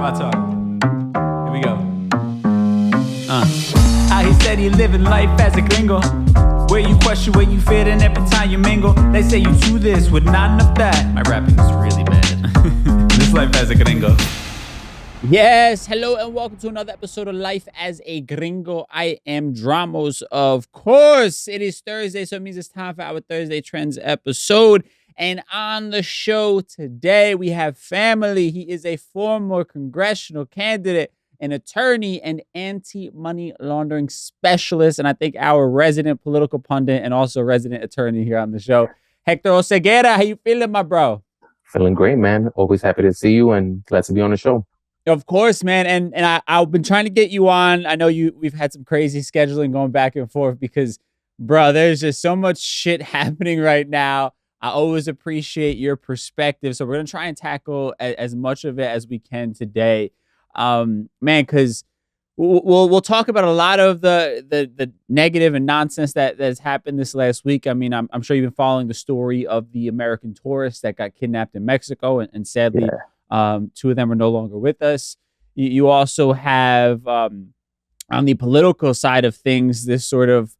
my tongue. Here we go. How he said he living life as a gringo, where you question where you fit in every time you mingle. They say you do this with not enough that. My rapping is really bad. This life as a gringo. Yes, hello and welcome to another episode of Life as a Gringo. I am Dramos, of course. It is Thursday, so it means it's time for our Thursday Trends episode. And on the show today, we have family. He is a former congressional candidate, an attorney, and anti-money laundering specialist, and I think our resident political pundit and also resident attorney here on the show, Hector Oseguera. How you feeling, my bro? Feeling great, man. Always happy to see you and glad to be on the show. Of course, man. And I've been trying to get you on. I know we've had some crazy scheduling going back and forth because, bro, there's just so much shit happening right now. I always appreciate your perspective. So we're going to try and tackle as much of it as we can today. Man, because we'll talk about a lot of the negative and nonsense that has happened this last week. I mean, I'm sure you've been following the story of the American tourist that got kidnapped in Mexico, and sadly, two of them are no longer with us. You also have on the political side of things, this sort of,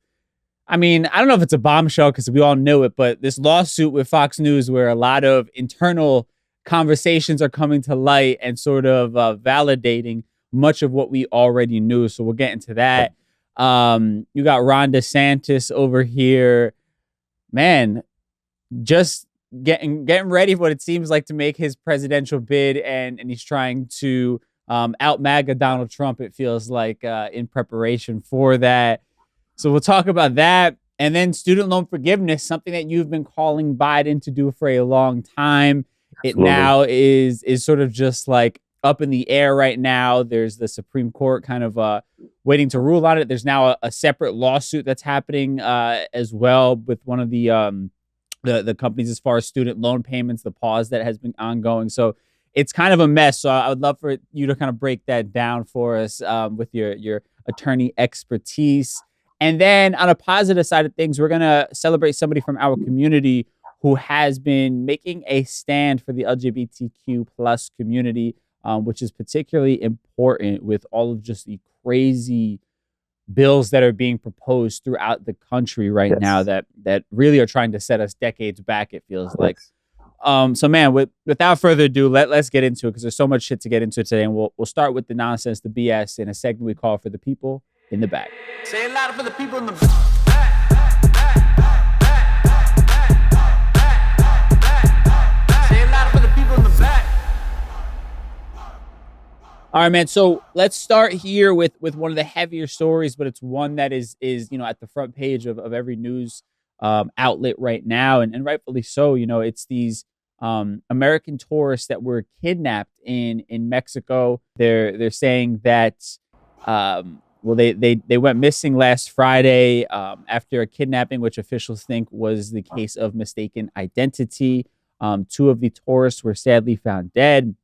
I mean, I don't know if it's a bombshell because we all knew it, but this lawsuit with Fox News where a lot of internal conversations are coming to light and sort of validating much of what we already knew. So we'll get into that. You got Ron Desantis over here, man, just getting ready for what it seems like to make his presidential bid, and he's trying to out MAGA Donald Trump, it feels like, in preparation for that. So we'll talk about that. And then student loan forgiveness, something that you've been calling Biden to do for a long time. It now is sort of just like up in the air right now. There's the Supreme Court kind of waiting to rule on it. There's now a separate lawsuit that's happening as well with one of the companies as far as student loan payments, the pause that has been ongoing. So it's kind of a mess. So I would love for you to kind of break that down for us with your attorney expertise. And then on a positive side of things, we're going to celebrate somebody from our community who has been making a stand for the LGBTQ plus community, which is particularly important with all of just the crazy bills that are being proposed throughout the country right now that really are trying to set us decades back, it feels like. So, man, without further ado, let's get into it because there's so much shit to get into today. And we'll start with the nonsense, the BS, in a segment we call For the People in the Back. Say it louder for the people in the back. Say it louder for the people in the back. All right, man. So let's start here with one of the heavier stories, but it's one that is at the front page of every news outlet right now, and rightfully so. It's these American tourists that were kidnapped in Mexico. They're saying that they went missing last Friday after a kidnapping, which officials think was the case of mistaken identity. Two of the tourists were sadly found dead,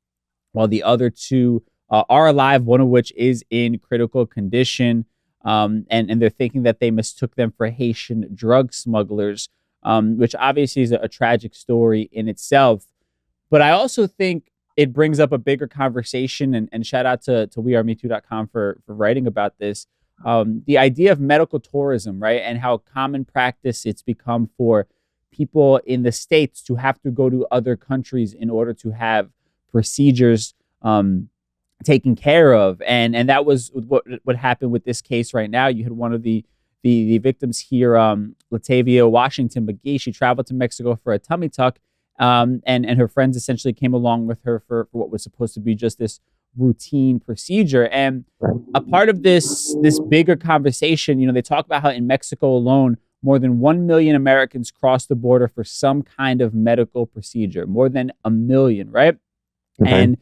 while the other two are alive, one of which is in critical condition. And they're thinking that they mistook them for Haitian drug smugglers, which obviously is a tragic story in itself. But I also think it brings up a bigger conversation, and shout out to wearemetoo.com for writing about this. The idea of medical tourism, right? And how common practice it's become for people in the States to have to go to other countries in order to have procedures taken care of. And that was what happened with this case right now. You had one of the victims here, Latavia Washington McGee. She traveled to Mexico for a tummy tuck. And her friends essentially came along with her for what was supposed to be just this routine procedure. And a part of this bigger conversation, they talk about how in Mexico alone, more than 1 million Americans cross the border for some kind of medical procedure, more than 1 million, right? Okay.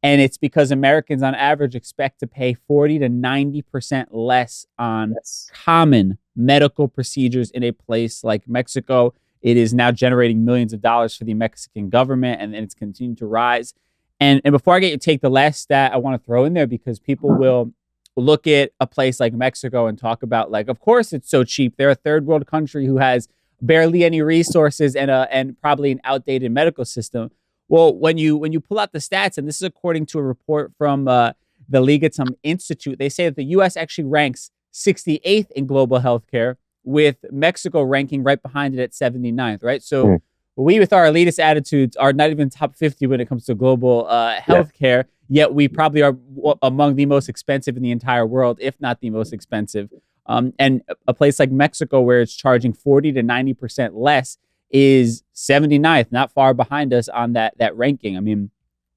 And it's because Americans on average expect to pay 40 to 90% less on common medical procedures in a place like Mexico. It is now generating millions of dollars for the Mexican government, and it's continuing to rise. And before I get you take the last stat I want to throw in there, because people will look at a place like Mexico and talk about, like, of course it's so cheap. They're a third world country who has barely any resources and probably an outdated medical system. Well, when you pull out the stats, and this is according to a report from the Legatum Institute, they say that the U.S. actually ranks 68th in global healthcare, with Mexico ranking right behind it at 79th, right? So we, with our elitist attitudes, are not even top 50 when it comes to global healthcare, yet we probably are among the most expensive in the entire world, if not the most expensive. And a place like Mexico, where it's charging 40 to 90% less, is 79th, not far behind us on that ranking. I mean,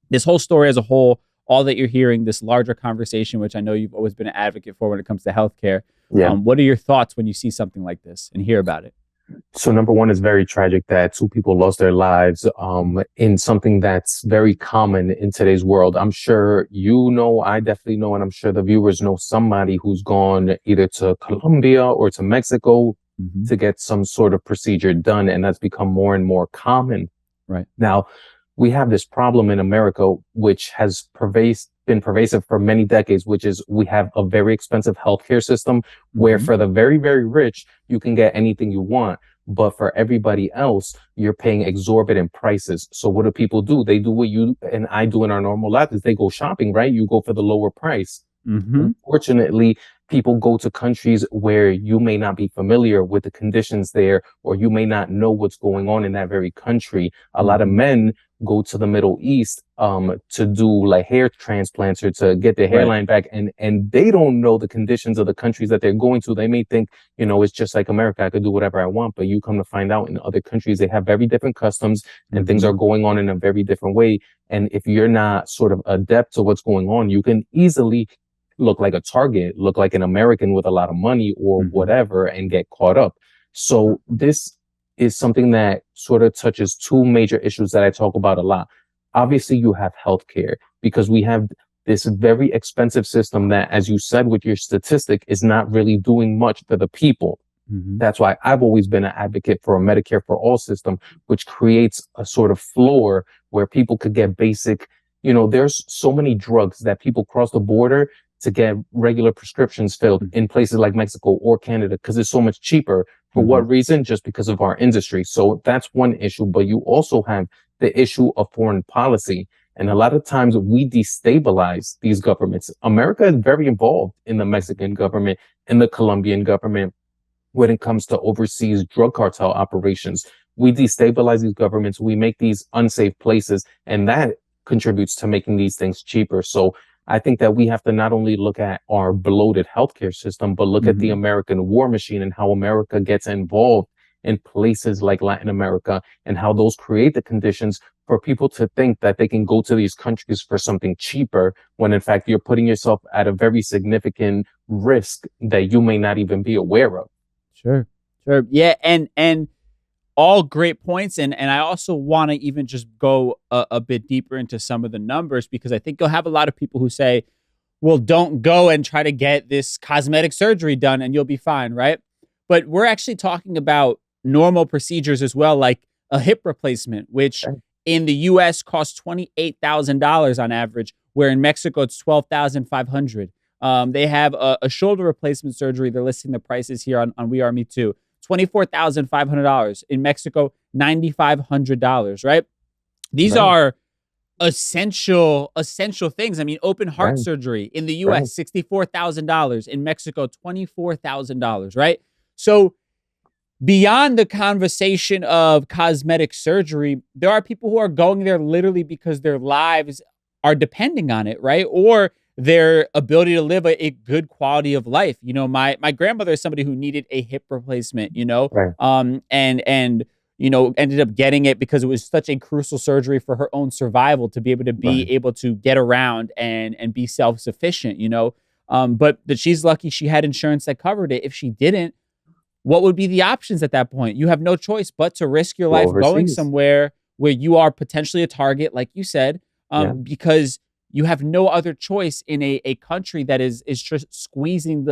this whole story as a whole, all that you're hearing, this larger conversation, which I know you've always been an advocate for when it comes to healthcare. What are your thoughts when you see something like this and hear about it? So number one, it's very tragic that two people lost their lives in something that's very common in today's world. I'm sure you know, I definitely know, and I'm sure the viewers know somebody who's gone either to Colombia or to Mexico to get some sort of procedure done, and that's become more and more common. Right. Now, we have this problem in America, which has been pervasive for many decades, which is we have a very expensive healthcare system where for the very, very rich, you can get anything you want. But for everybody else, you're paying exorbitant prices. So what do people do? They do what you and I do in our normal lives, is they go shopping, right? You go for the lower price. Unfortunately, people go to countries where you may not be familiar with the conditions there, or you may not know what's going on in that very country. A lot of men go to the Middle East to do like hair transplants or to get their hairline back, and they don't know the conditions of the countries that they're going to. They may think, you know, it's just like America, I could do whatever I want, but you come to find out in other countries they have very different customs and things are going on in a very different way. And if you're not sort of adept to what's going on, you can easily look like a target, look like an American with a lot of money or whatever, and get caught up. So this is something that sort of touches two major issues that I talk about a lot. Obviously, you have healthcare, because we have this very expensive system that, as you said with your statistic, is not really doing much for the people. That's why I've always been an advocate for a Medicare for all system, which creates a sort of floor where people could get basic, you know, there's so many drugs that people cross the border to get regular prescriptions filled in places like Mexico or Canada because it's so much cheaper. For what reason? Just because of our industry. So that's one issue. But you also have the issue of foreign policy. And a lot of times we destabilize these governments. America is very involved in the Mexican government and the Colombian government when it comes to overseas drug cartel operations. We destabilize these governments. We make these unsafe places, and that contributes to making these things cheaper. So I think that we have to not only look at our bloated healthcare system, but look at the American war machine and how America gets involved in places like Latin America and how those create the conditions for people to think that they can go to these countries for something cheaper, when in fact you're putting yourself at a very significant risk that you may not even be aware of. Sure. Yeah. And all great points. And I also want to even just go a bit deeper into some of the numbers, because I think you'll have a lot of people who say, well, don't go and try to get this cosmetic surgery done and you'll be fine, right? But we're actually talking about normal procedures as well, like a hip replacement, which in the US costs $28,000 on average, where in Mexico it's $12,500. They have a shoulder replacement surgery. They're listing the prices here on We Are Me Too. $24,500. In Mexico, $9,500, right? These are essential things. I mean, open heart surgery in the US, $64,000. In Mexico, $24,000, right? So beyond the conversation of cosmetic surgery, there are people who are going there literally because their lives are depending on it, right? Or their ability to live a good quality of life. You know, my grandmother is somebody who needed a hip replacement, you know, and you know, ended up getting it because it was such a crucial surgery for her own survival to be able to get around and be self-sufficient, you know. But that she's lucky she had insurance that covered it. If she didn't, what would be the options at that point? You have no choice but to risk your life going somewhere where you are potentially a target, like you said, because you have no other choice in a country that is just squeezing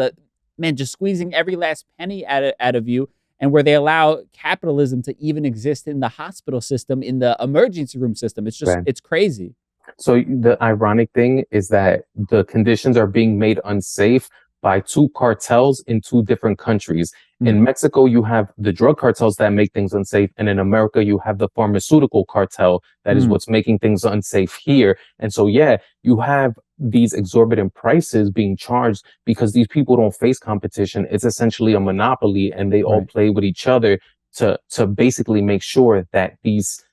every last penny out of you, and where they allow capitalism to even exist in the hospital system, in the emergency room system. It's just, it's crazy. So the ironic thing is that the conditions are being made unsafe by two cartels in two different countries. In Mexico, you have the drug cartels that make things unsafe. And in America, you have the pharmaceutical cartel that is what's making things unsafe here. And so, yeah, you have these exorbitant prices being charged because these people don't face competition. It's essentially a monopoly, and they all play with each other to basically make sure that these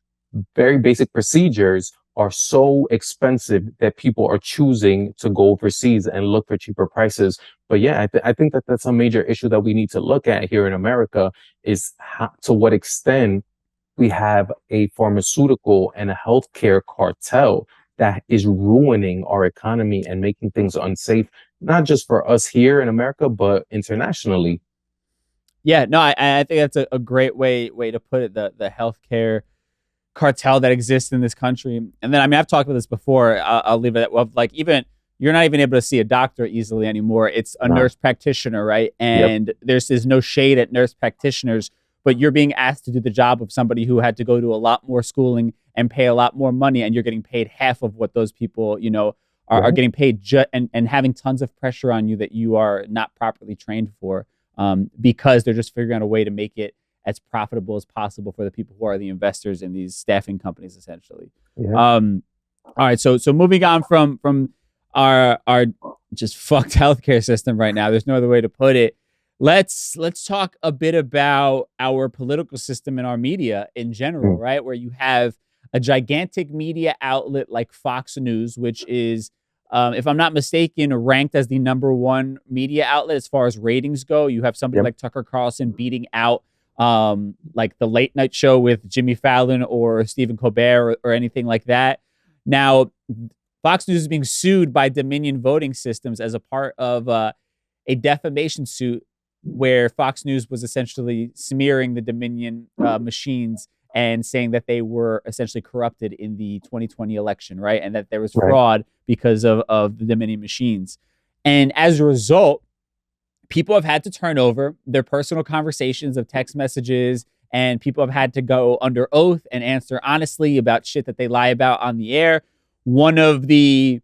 very basic procedures are so expensive that people are choosing to go overseas and look for cheaper prices. But yeah, I think that that's a major issue that we need to look at here in America, is to what extent we have a pharmaceutical and a healthcare cartel that is ruining our economy and making things unsafe, not just for us here in America, but internationally. Yeah, no, I think that's a great way to put it. The healthcare cartel that exists in this country. And then, I mean, I've talked about this before. I'll leave it at, well, like, even you're not even able to see a doctor easily anymore. It's a nurse practitioner, right? And there's no shade at nurse practitioners, but you're being asked to do the job of somebody who had to go to a lot more schooling and pay a lot more money, and you're getting paid half of what those people, you know, are getting paid, and having tons of pressure on you that you are not properly trained for, because they're just figuring out a way to make it as profitable as possible for the people who are the investors in these staffing companies, essentially. All right, so moving on from our just fucked healthcare system right now, there's no other way to put it. Let's talk a bit about our political system and our media in general, right? Where you have a gigantic media outlet like Fox News, which is, if I'm not mistaken, ranked as the #1 media outlet as far as ratings go. You have somebody like Tucker Carlson beating out like the late night show with Jimmy Fallon or Stephen Colbert or anything like that. Now, Fox News is being sued by Dominion Voting Systems as a part of a defamation suit where Fox News was essentially smearing the Dominion machines and saying that they were essentially corrupted in the 2020 election, right? And that there was fraud because of the Dominion machines. And as a result, people have had to turn over their personal conversations of text messages, and people have had to go under oath and answer honestly about shit that they lie about on the air. One of the,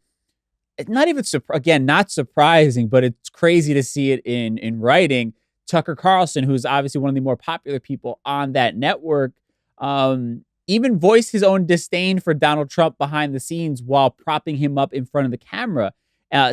not even, again, not surprising, but it's crazy to see it in writing. Tucker Carlson, who's obviously one of the more popular people on that network, even voiced his own disdain for Donald Trump behind the scenes while propping him up in front of the camera,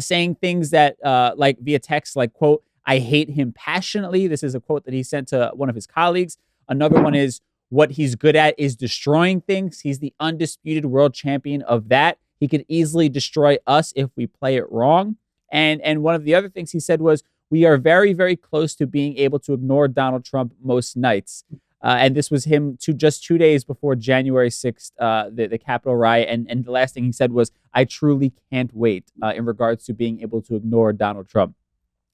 saying things that, like via text, like, quote, "I hate him passionately." This is a quote that he sent to one of his colleagues. Another one is, "What he's good at is destroying things. He's the undisputed world champion of that. He could easily destroy us if we play it wrong." And one of the other things he said was, "We are very, very close to being able to ignore Donald Trump most nights." And this was him just 2 days before January 6th, the Capitol riot. And the last thing he said was, "I truly can't wait," in regards to being able to ignore Donald Trump.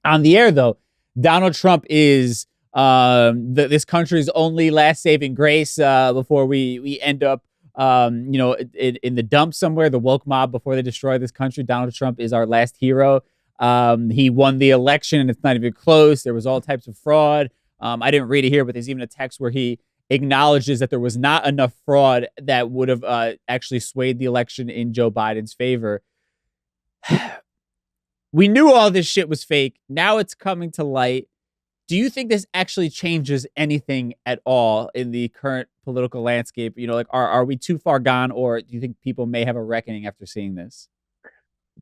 On the air, though, Donald Trump is this country's only last saving grace before we end up, in the dumps somewhere, the woke mob, before they destroy this country. Donald Trump is our last hero. He won the election, and it's not even close. There was all types of fraud. I didn't read it here, but there's even a text where he acknowledges that there was not enough fraud that would have actually swayed the election in Joe Biden's favor. We knew all this shit was fake. Now it's coming to light. Do you think this actually changes anything at all in the current political landscape? You know, like, are we too far gone, or do you think people may have a reckoning after seeing this?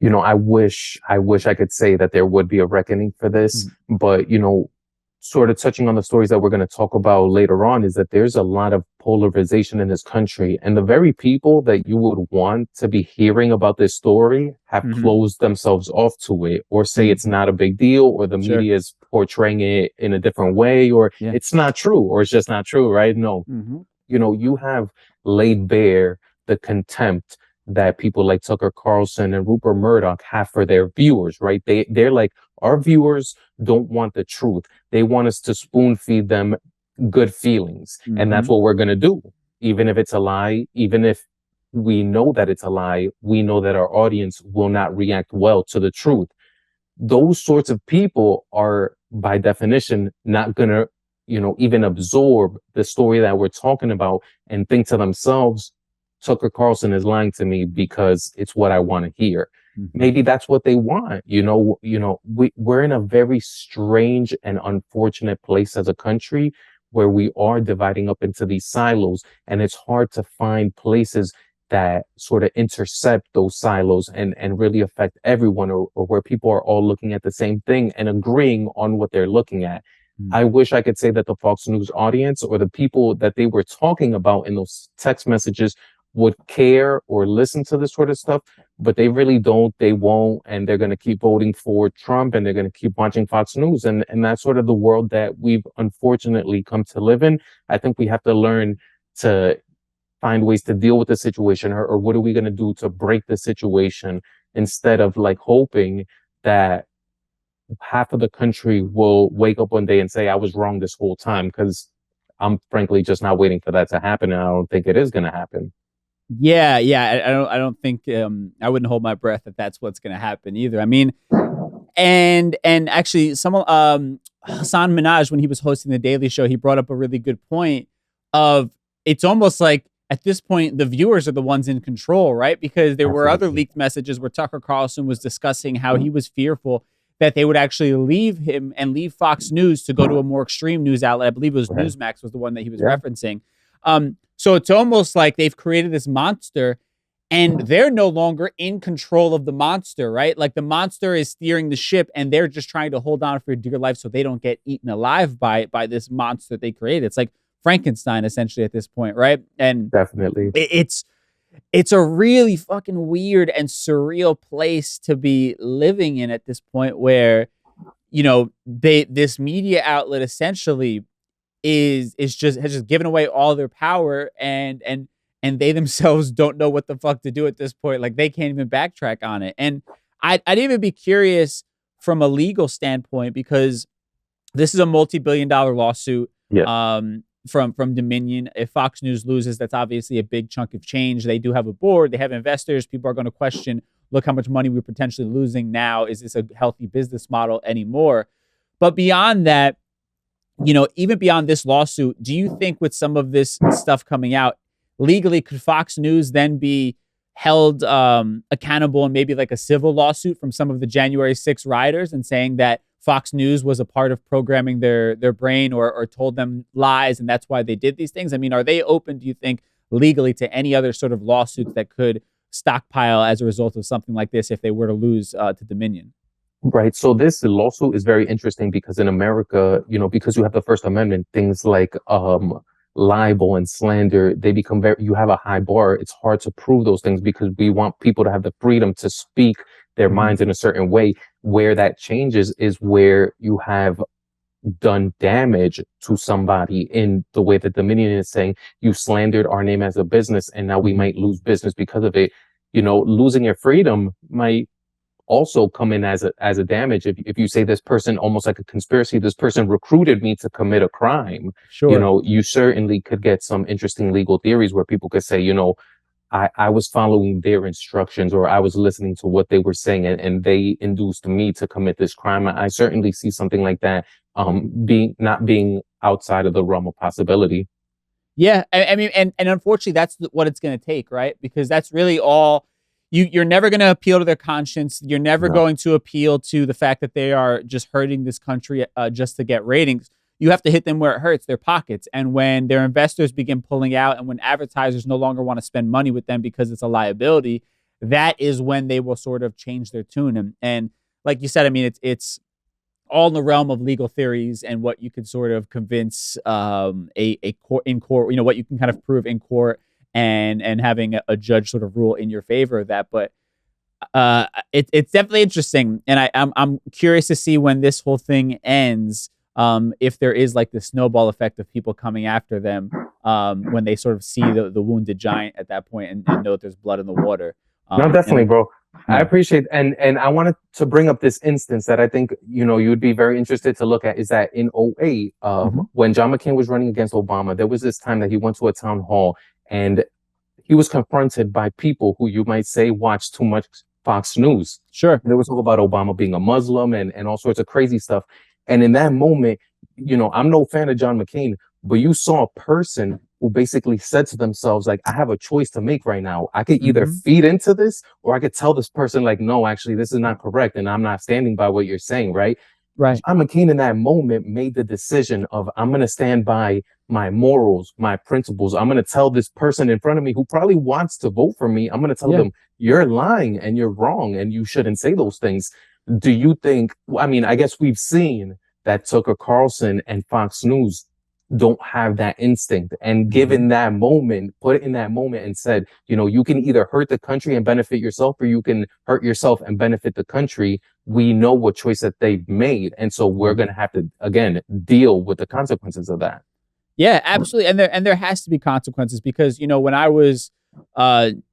You know, I wish I could say that there would be a reckoning for this, but, you know, sort of touching on the stories that we're going to talk about later on, is that there's a lot of polarization in this country, and the very people that you would want to be hearing about this story have closed themselves off to it, or say it's not a big deal, or the media is portraying it in a different way, or it's not true, or it's just not true, right? No. You know, you have laid bare the contempt that people like Tucker Carlson and Rupert Murdoch have for their viewers, right? They're like, our viewers don't want the truth. They want us to spoon feed them good feelings. And that's what we're going to do. Even if it's a lie, even if we know that it's a lie, we know that our audience will not react well to the truth. Those sorts of people are, by definition, not going to, you know, even absorb the story that we're talking about and think to themselves, Tucker Carlson is lying to me because it's what I want to hear. Maybe that's what they want. We're in a very strange and unfortunate place as a country where we are dividing up into these silos, and it's hard to find places that sort of intercept those silos and really affect everyone, or where people are all looking at the same thing and agreeing on what they're looking at. I wish I could say that the Fox News audience or the people that they were talking about in those text messages would care or listen to this sort of stuff, but they really don't, they won't, and they're going to keep voting for Trump, and they're going to keep watching Fox News. And that's sort of the world that we've unfortunately come to live in. I think we have to learn to find ways to deal with the situation, or what are we going to do to break the situation, instead of like hoping that half of the country will wake up one day and say, I was wrong this whole time, because I'm frankly just not waiting for that to happen. And I don't think it is going to happen. Yeah. I don't think I wouldn't hold my breath that that's what's going to happen either. I mean, and actually, someone Hassan Minaj, when he was hosting the Daily Show, he brought up a really good point of it's almost like at this point the viewers are the ones in control, right? Because there were other leaked messages where Tucker Carlson was discussing how he was fearful that they would actually leave him and leave Fox News to go to a more extreme news outlet. I believe it was Newsmax was the one that he was referencing. So it's almost like they've created this monster and they're no longer in control of the monster, right? Like the monster is steering the ship and they're just trying to hold on for dear life so they don't get eaten alive by this monster they created. It's like Frankenstein essentially at this point, right? And definitely it's a really fucking weird and surreal place to be living in at this point, where, this media outlet essentially has just given away all their power, and they themselves don't know what the fuck to do at this point. Like they can't even backtrack on it. And I'd even be curious from a legal standpoint, because this is a multi-billion-dollar lawsuit. From Dominion. If Fox News loses, that's obviously a big chunk of change. They do have a board, they have investors. People are going to question, look how much money we're potentially losing now. Is this a healthy business model anymore? But beyond that, even beyond this lawsuit, do you think with some of this stuff coming out, legally, could Fox News then be held accountable in maybe like a civil lawsuit from some of the January 6 rioters and saying that Fox News was a part of programming their brain or told them lies, and that's why they did these things? I mean, are they open, do you think, legally to any other sort of lawsuits that could stockpile as a result of something like this if they were to lose to Dominion? Right. So this lawsuit is very interesting because in America, because you have the First Amendment, things like libel and slander, they become you have a high bar. It's hard to prove those things because we want people to have the freedom to speak their minds in a certain way. Where that changes is where you have done damage to somebody in the way that Dominion is saying, you slandered our name as a business and now we might lose business because of it. Losing your freedom might also come in as a damage. If you say this person, almost like a conspiracy, this person recruited me to commit a crime, sure. You certainly could get some interesting legal theories where people could say, I was following their instructions, or I was listening to what they were saying, and they induced me to commit this crime. I certainly see something like that not being outside of the realm of possibility. Yeah, I mean, and unfortunately, that's what it's going to take, right? Because that's really all. You're never going to appeal to their conscience. You're never going to appeal to the fact that they are just hurting this country just to get ratings. You have to hit them where it hurts, their pockets. And when their investors begin pulling out and when advertisers no longer want to spend money with them because it's a liability, that is when they will sort of change their tune. And like you said, I mean, it's all in the realm of legal theories and what you could sort of convince a court in court, what you can kind of prove in court and having a judge sort of rule in your favor of that. But it's definitely interesting. And I'm curious to see when this whole thing ends. If there is like the snowball effect of people coming after them when they sort of see the wounded giant at that point and know that there's blood in the water. No, definitely, bro. I appreciate, and I wanted to bring up this instance that I think, you'd be very interested to look at, is that in 2008, when John McCain was running against Obama, there was this time that he went to a town hall and he was confronted by people who you might say watch too much Fox News. Sure. There was all about Obama being a Muslim and all sorts of crazy stuff. And in that moment, I'm no fan of John McCain, but you saw a person who basically said to themselves, like, I have a choice to make right now. I could either Mm-hmm. feed into this, or I could tell this person, like, no, actually, this is not correct, and I'm not standing by what you're saying, right? Right. John McCain in that moment made the decision of, I'm going to stand by my morals, my principles. I'm going to tell this person in front of me who probably wants to vote for me, I'm going to tell them, you're lying and you're wrong and you shouldn't say those things. Do you think, I mean, I guess we've seen that Tucker Carlson and Fox News don't have that instinct, and given that moment, put it in that moment and said, you know, you can either hurt the country and benefit yourself, or you can hurt yourself and benefit the country. We know what choice that they've made, and so we're going to have to, again, deal with the consequences of that. Yeah, absolutely. And there has to be consequences, because, you know, when I was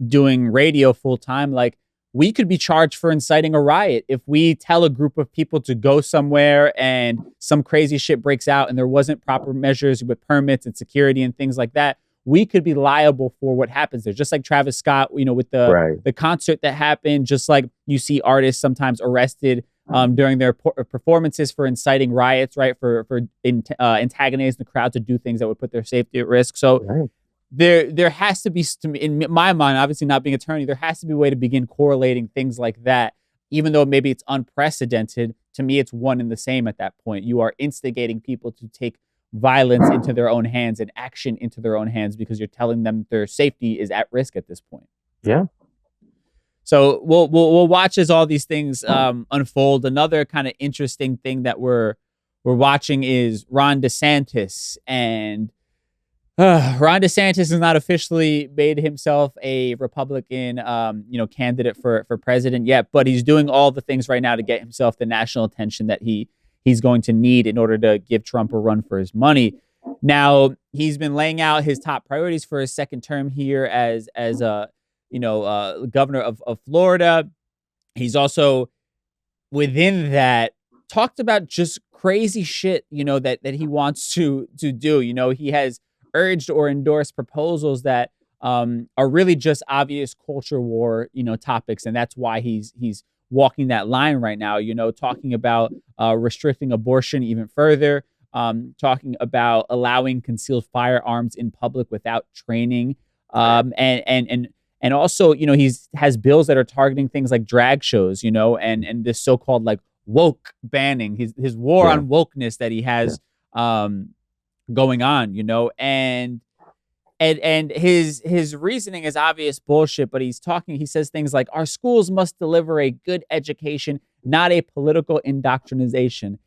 doing radio full time, like, we could be charged for inciting a riot if we tell a group of people to go somewhere and some crazy shit breaks out and there wasn't proper measures with permits and security and things like that. We could be liable for what happens there. Just like Travis Scott, you know, with the concert that happened, just like you see artists sometimes arrested during their performances for inciting riots, right? For antagonizing the crowd to do things that would put their safety at risk. So there has to be, in my mind, obviously not being an attorney, there has to be a way to begin correlating things like that, even though maybe it's unprecedented. To me, it's one and the same at that point. You are instigating people to take violence into their own hands and action into their own hands because you're telling them their safety is at risk at this point. Yeah. So we'll watch as all these things unfold. Another kind of interesting thing that we're watching is Ron DeSantis, and Ron DeSantis has not officially made himself a Republican, candidate for president yet, but he's doing all the things right now to get himself the national attention that he's going to need in order to give Trump a run for his money. Now, he's been laying out his top priorities for his second term here as governor of Florida. He's also, within that, talked about just crazy shit, that he wants to do. He has urged or endorsed proposals that are really just obvious culture war, topics. And that's why he's walking that line right now, talking about restricting abortion even further, talking about allowing concealed firearms in public without training. And also, he has bills that are targeting things like drag shows, and this so-called like woke banning, his war on wokeness that he has going on, and his reasoning is obvious bullshit, but he says things like, our schools must deliver a good education, not a political indoctrination.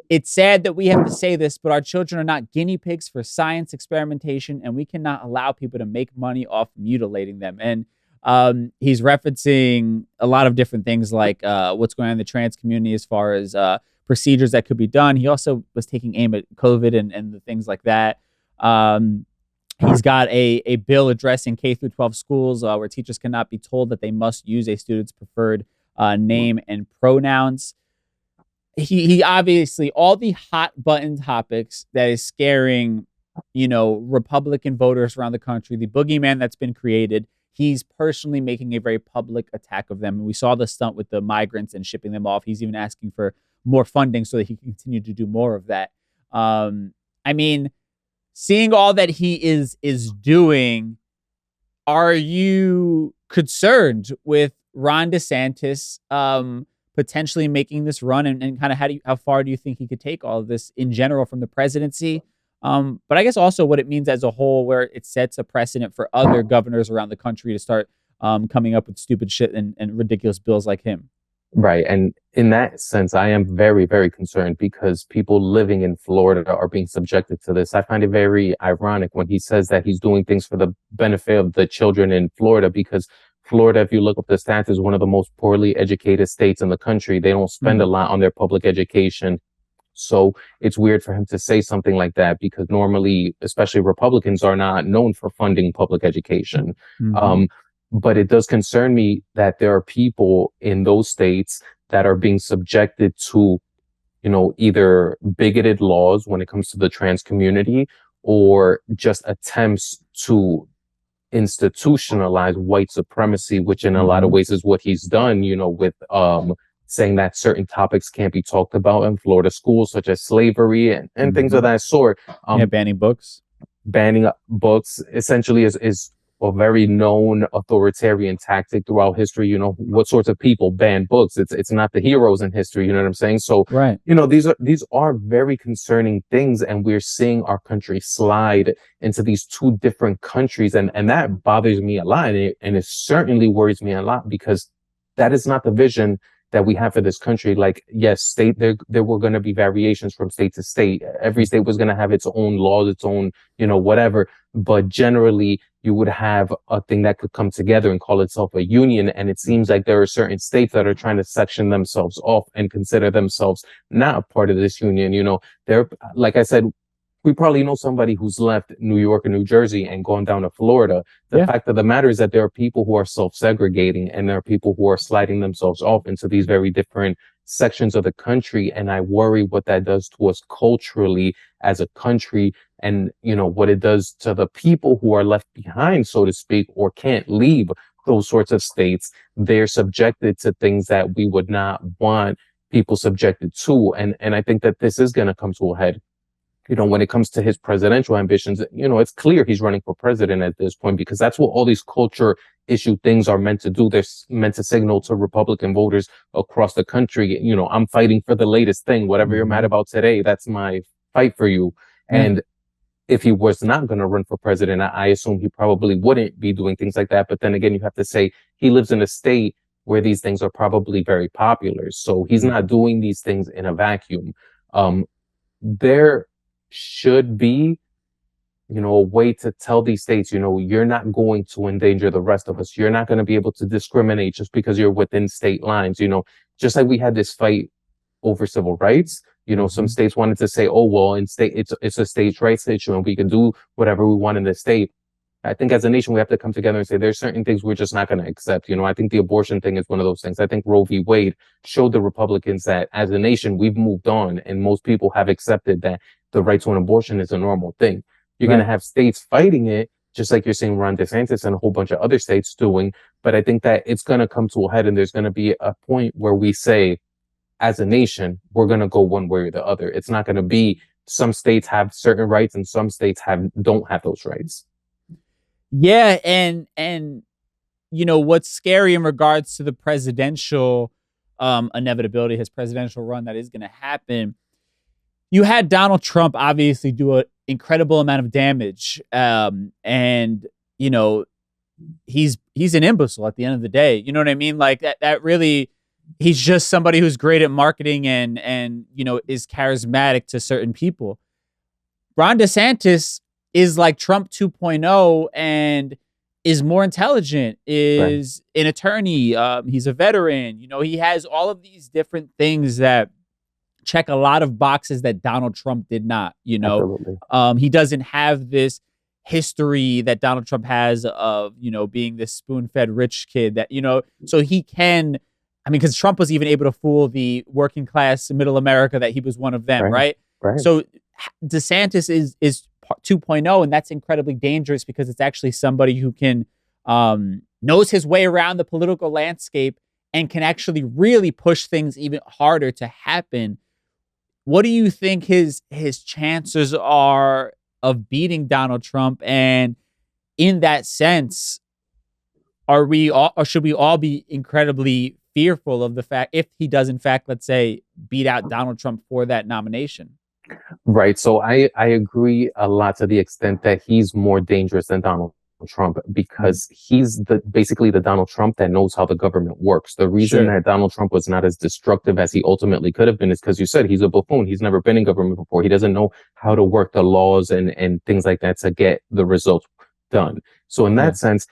It's sad that we have to say this, but our children are not guinea pigs for science experimentation, and we cannot allow people to make money off mutilating them. And he's referencing a lot of different things, like what's going on in the trans community as far as procedures that could be done. He also was taking aim at COVID and the things like that. He's got a bill addressing K-12 schools where teachers cannot be told that they must use a student's preferred name and pronouns. He obviously, all the hot button topics that is scaring, Republican voters around the country, the boogeyman that's been created, he's personally making a very public attack of them. And we saw the stunt with the migrants and shipping them off. He's even asking for more funding so that he can continue to do more of that. Seeing all that he is doing, are you concerned with Ron DeSantis potentially making this run, and kind of how far do you think he could take all of this in general from the presidency? But I guess also what it means as a whole, where it sets a precedent for other governors around the country to start coming up with stupid shit and ridiculous bills like him. Right. And in that sense, I am very, very concerned because people living in Florida are being subjected to this. I find it very ironic when he says that he's doing things for the benefit of the children in Florida, because Florida, if you look up the stats, is one of the most poorly educated states in the country. They don't spend a lot on their public education. So it's weird for him to say something like that, because normally, especially Republicans, are not known for funding public education. But it does concern me that there are people in those states that are being subjected to, either bigoted laws when it comes to the trans community, or just attempts to institutionalize white supremacy, which in a lot of ways is what he's done, with saying that certain topics can't be talked about in Florida schools, such as slavery and things of that sort. Banning books. banning books essentially is a very known authoritarian tactic throughout history. You know, what sorts of people ban books? It's not the heroes in history. You know what I'm saying? So, Right. you know, these are very concerning things, and we're seeing our country slide into these two different countries, and that bothers me a lot, and it certainly worries me a lot, because that is not the vision that we have for this country. Like, yes, there were going to be variations from state to state. Every state was going to have its own laws, its own, you know, whatever. But generally, you would have a thing that could come together and call itself a union. And it seems like there are certain states that are trying to section themselves off and consider themselves not a part of this union. You know, like I said, we probably know somebody who's left New York and New Jersey and gone down to Florida. The fact of the matter is that there are people who are self-segregating, and there are people who are sliding themselves off into these very different sections of the country. And I worry what that does to us culturally as a country, and, you know, what it does to the people who are left behind, so to speak, or can't leave those sorts of states. They're subjected to things that we would not want people subjected to. And I think that this is going to come to a head. You know, when it comes to his presidential ambitions, you know, it's clear he's running for president at this point, because that's what all these culture issue things are meant to do. They're meant to signal to Republican voters across the country, you know, I'm fighting for the latest thing. Whatever you're mad about today, that's my fight for you. And if he was not going to run for president, I assume he probably wouldn't be doing things like that. But then again, you have to say he lives in a state where these things are probably very popular. So he's not doing these things in a vacuum. There should be, you know, a way to tell these states, you know, you're not going to endanger the rest of us. You're not going to be able to discriminate just because you're within state lines. You know, just like we had this fight over civil rights, you know, some states wanted to say, oh, well, in state, it's a states' rights issue and we can do whatever we want in the state. I think as a nation, we have to come together and say there's certain things we're just not going to accept. You know, I think the abortion thing is one of those things. I think Roe v. Wade showed the Republicans that as a nation, we've moved on, and most people have accepted that the right to an abortion is a normal thing. You're going to have states fighting it, just like you're seeing Ron DeSantis and a whole bunch of other states doing. But I think that it's going to come to a head, and there's going to be a point where we say, as a nation, we're going to go one way or the other. It's not going to be some states have certain rights and some states don't have those rights. Yeah, and you know what's scary in regards to the presidential inevitability, his presidential run that is going to happen. You had Donald Trump obviously do an incredible amount of damage, and you know he's an imbecile at the end of the day. You know what I mean? Like that really, he's just somebody who's great at marketing and you know is charismatic to certain people. Ron DeSantis is like Trump 2.0 and is more intelligent, is an attorney. He's a veteran. You know, he has all of these different things that check a lot of boxes that Donald Trump did not, you know. He doesn't have this history that Donald Trump has of, you know, being this spoon-fed rich kid that, you know, so he can, I mean, because Trump was even able to fool the working class middle America that he was one of them, right? So DeSantis is 2.0, and that's incredibly dangerous because it's actually somebody who can knows his way around the political landscape and can actually really push things even harder to happen. What do you think his chances are of beating Donald Trump? And in that sense, are we all, or should we all be incredibly fearful of the fact if he does in fact, let's say, beat out Donald Trump for that nomination? Right. So I agree a lot to the extent that he's more dangerous than Donald Trump, because he's basically the Donald Trump that knows how the government works. The reason that Donald Trump was not as destructive as he ultimately could have been is because you said he's a buffoon. He's never been in government before. He doesn't know how to work the laws and things like that to get the results done. So in that sense,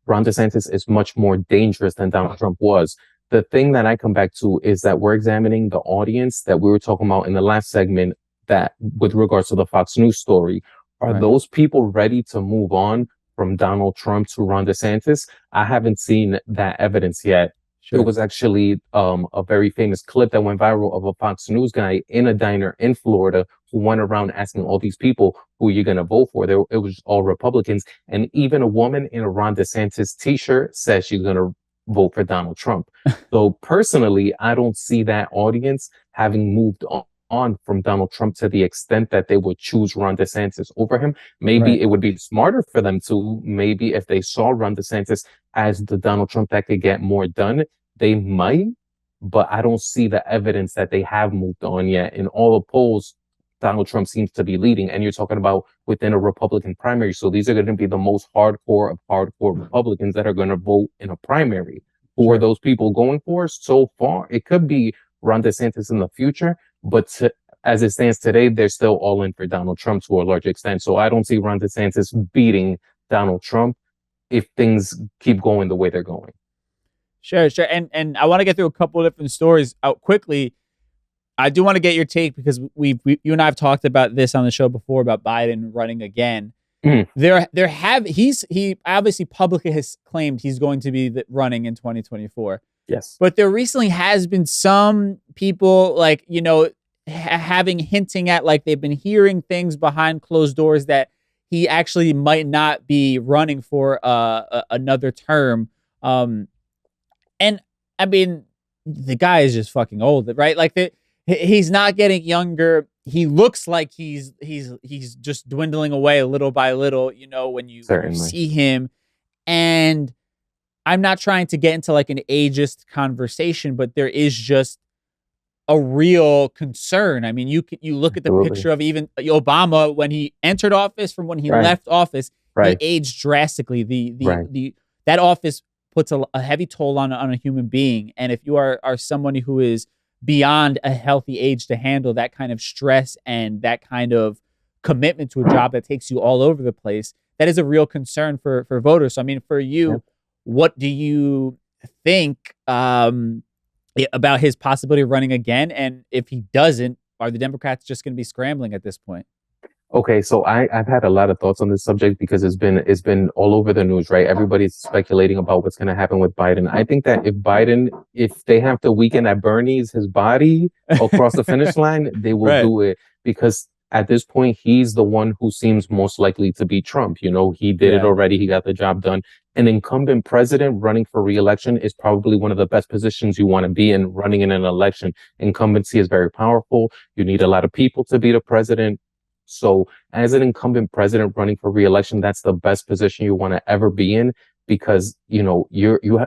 Ron DeSantis is much more dangerous than Donald Trump was. The thing that I come back to is that we're examining the audience that we were talking about in the last segment, that with regards to the Fox News story. Are those people ready to move on from Donald Trump to Ron DeSantis? I haven't seen that evidence yet. There was actually a very famous clip that went viral of a Fox News guy in a diner in Florida who went around asking all these people, who are you going to vote for? It was all Republicans. And even a woman in a Ron DeSantis t-shirt says she's going to vote for Donald Trump. So personally, I don't see that audience having moved on from Donald Trump to the extent that they would choose Ron DeSantis over him. Maybe it would be smarter for them to, maybe if they saw Ron DeSantis as the Donald Trump that could get more done, they might, but I don't see the evidence that they have moved on yet. In all the polls, Donald Trump seems to be leading, and you're talking about within a Republican primary. So these are going to be the most hardcore of hardcore Republicans that are going to vote in a primary. Who are those people going for? So far, it could be Ron DeSantis in the future, but as it stands today, they're still all in for Donald Trump to a large extent. So I don't see Ron DeSantis beating Donald Trump if things keep going the way they're going. Sure. And I want to get through a couple of different stories out quickly. I do want to get your take because you and I have talked about this on the show before about Biden running again. He obviously publicly has claimed he's going to be running in 2024. Yes. But there recently has been some people like, hinting at like they've been hearing things behind closed doors that he actually might not be running for another term. And I mean, the guy is just fucking old, right? Like he's not getting younger. He looks like he's just dwindling away little by little, when you see him. And I'm not trying to get into like an ageist conversation, but there is just a real concern. I mean, you look at the picture of even Obama when he entered office from when he left office, he aged drastically. That office puts a heavy toll on a human being. And if you are someone who is beyond a healthy age to handle that kind of stress and that kind of commitment to a job that takes you all over the place, that is a real concern for voters. So, I mean, for you, what do you think about his possibility of running again? And if he doesn't, are the Democrats just going to be scrambling at this point? Okay, so I've had a lot of thoughts on this subject because it's been all over the news, right? Everybody's speculating about what's going to happen with Biden. I think that if they have to weaken at Bernie's his body across the finish line, they will do it, because at this point he's the one who seems most likely to beat Trump. He did it already. He got the job done. An incumbent president running for re-election is probably one of the best positions you want to be in, running in an election. Incumbency is very powerful. You need a lot of people to be the president. So as an incumbent president running for re-election, that's the best position you want to ever be in, because, you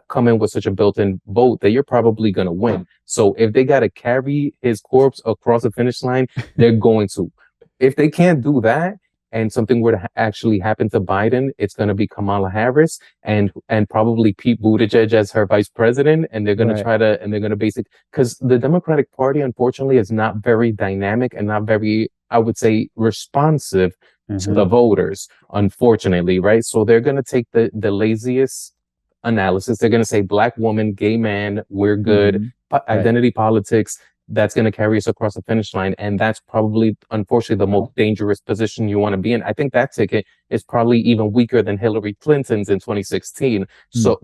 come in with such a built-in vote that you're probably going to win. So if they got to carry his corpse across the finish line, they're going to. If they can't do that and something were to actually happen to Biden, it's going to be Kamala Harris and probably Pete Buttigieg as her vice president. And they're going to because the Democratic Party, unfortunately, is not very dynamic and not very, I would say, responsive to the voters, unfortunately, right? So they're going to take the laziest analysis. They're going to say black woman, gay man, we're good, identity politics. That's going to carry us across the finish line. And that's probably, unfortunately, the most dangerous position you want to be in. I think that ticket is probably even weaker than Hillary Clinton's in 2016. So,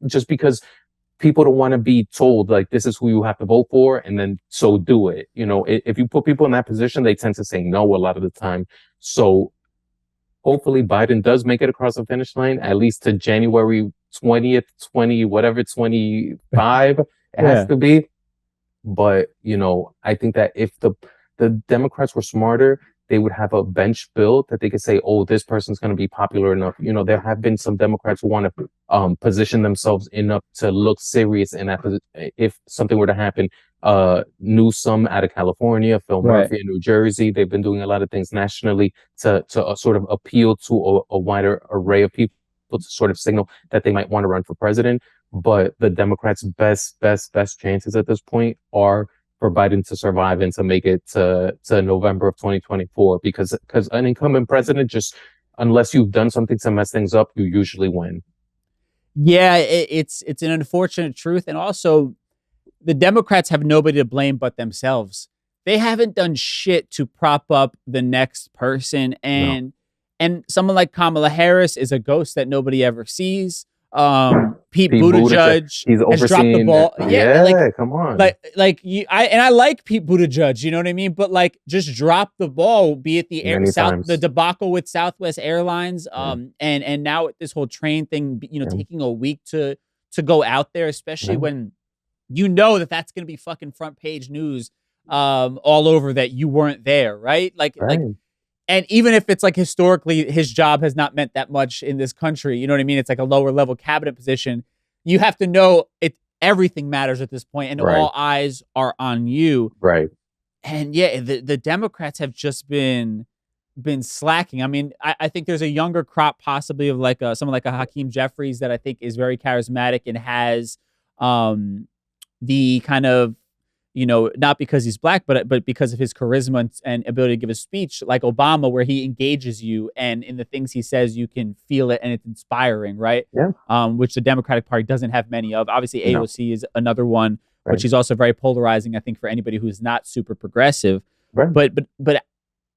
just because people don't want to be told, like, this is who you have to vote for, and then so do it. If you put people in that position, they tend to say no a lot of the time. So hopefully Biden does make it across the finish line, at least to January 20th, 25, it has to be. But, I think that if the Democrats were smarter, they would have a bench built that they could say, oh, this person's going to be popular enough. There have been some Democrats who want to position themselves enough to look serious in that position. If something were to happen, Newsom out of California, Phil Murphy in New Jersey, they've been doing a lot of things nationally to sort of appeal to a wider array of people, to sort of signal that they might want to run for president. But the Democrats' best chances at this point are for Biden to survive and to make it to November of 2024, because an incumbent president, just unless you've done something to mess things up, you usually win. Yeah, it's an unfortunate truth. And also, the Democrats have nobody to blame but themselves. They haven't done shit to prop up the next person. And someone like Kamala Harris is a ghost that nobody ever sees. Pete Buttigieg has dropped the ball. Come on. I like Pete Buttigieg, you know what I mean? But just drop the ball, be it the debacle with Southwest Airlines, and now with this whole train thing, taking a week to go out there, especially when that's going to be fucking front page news all over that you weren't there, right? Like, and even if it's like historically his job has not meant that much in this country, you know what I mean? It's like a lower level cabinet position. You have to know everything matters at this point, and all eyes are on you. Right. And yeah, the Democrats have just been slacking. I mean, I think there's a younger crop possibly of like someone like a Hakeem Jeffries that I think is very charismatic and has the kind of, you know, not because he's black, but because of his charisma and ability to give a speech like Obama, where he engages you and in the things he says, you can feel it and it's inspiring, right? Yeah. Which the Democratic Party doesn't have many of. Obviously, AOC is another one, which is also very polarizing, I think, for anybody who's not super progressive. Right. But